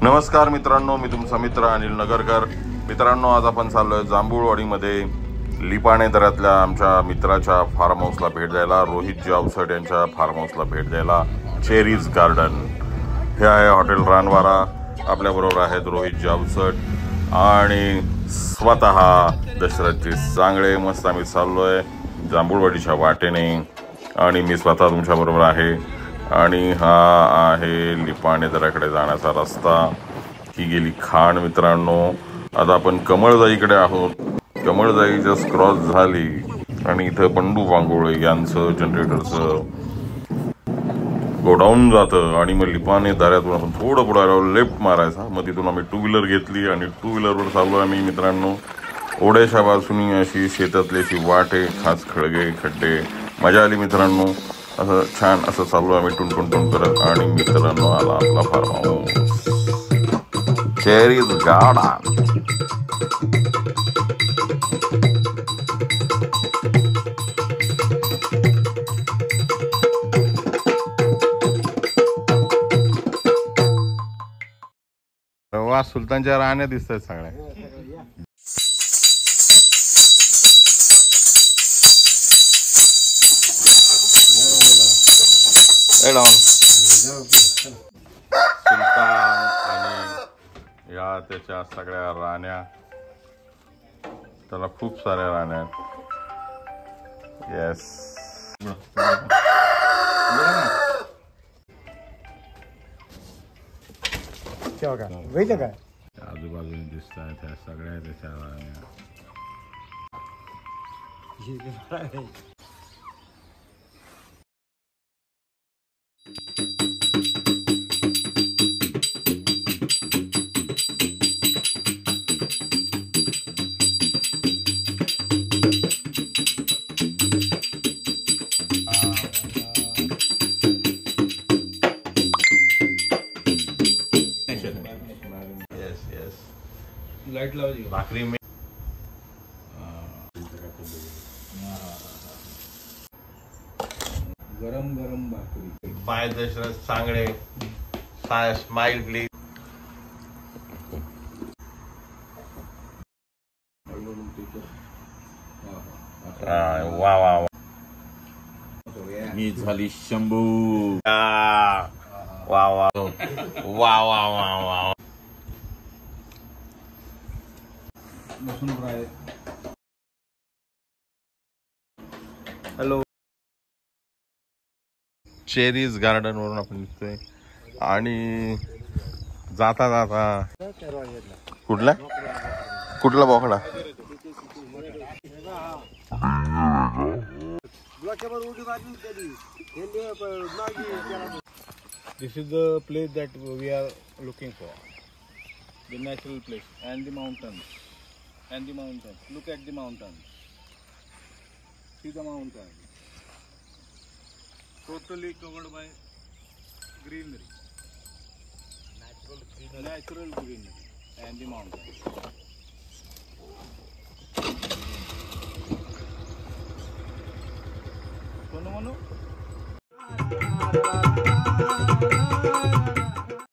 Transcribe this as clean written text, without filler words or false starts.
नमस्कार मित्रांनो, मी तुमचा मित्र अनिल नगरकर। मित्रांनो, आज आपण चाललोय जांभूळवाडीमध्ये लिपाणे दऱ्यातल्या आमच्या मित्राच्या फार्म हाऊसला भेट द्यायला, रोहित जावसट यांच्या फार्म हाऊसला भेट द्यायला। चेरीज गार्डन हे आहे हॉटेल रानवारा। आपल्याबरोबर आहेत रोहित जावसट आणि स्वतः दशरथजी सांगळे। मस्त आम्ही चाललोय जांभूळवाडीच्या वाटेने आणि मी स्वतः तुमच्याबरोबर आहे। आणि हा आहे लिपाणे दऱ्याकडे जाण्याचा रस्ता। ही गेली खाण मित्रांनो। आता आपण कमळजाईकडे आहोत। कमळजाई जस्ट क्रॉस झाली आणि इथं बंडू वांगोळे यांचं जनरेटरचं गोडाऊन जातं आणि मग लिपाणे दऱ्यातून आपण थोडं पुढे आलो, लेफ्ट मारायचा। मग तिथून आम्ही 2 व्हीलर घेतली आणि 2 व्हीलरवर चाललो आम्ही मित्रांनो। ओढ्याच्या बाजूनी अशी शेतातली अशी वाटे, खास खळगे खड्डे, मजा आली मित्रांनो। असं छान असं चाललो आम्ही टुनटुन करत आणि मित्रांनो आला आपला फार्म हाऊस चेरीज गार्डन। वा, सुलतानच्या राण्या दिसत आहेत सगळ्या। सुलतान आणि या त्याच्या सगळ्या राण्या, त्याला खूप साऱ्या राण्या आहेत। येस, आजूबाजूने दिसत आहेत त्या सगळ्या त्याच्या राण्या। लाइट लावायची भाकरी में गरम गरम भाकरी। Bye Dasharath Sangle, smile please. वा वा वा, मी झाली शंभू। वा वा वा वा वा वा। हॅलो, चेरीज गार्डन वरून आपण निघतोय आणि जाता जाता कुठला बोकडा? This is the place that we are looking for, the natural place, and the mountains, Look at the mountains. See the mountains. Totally covered by greenery. Natural greenery and the mountains. Manu?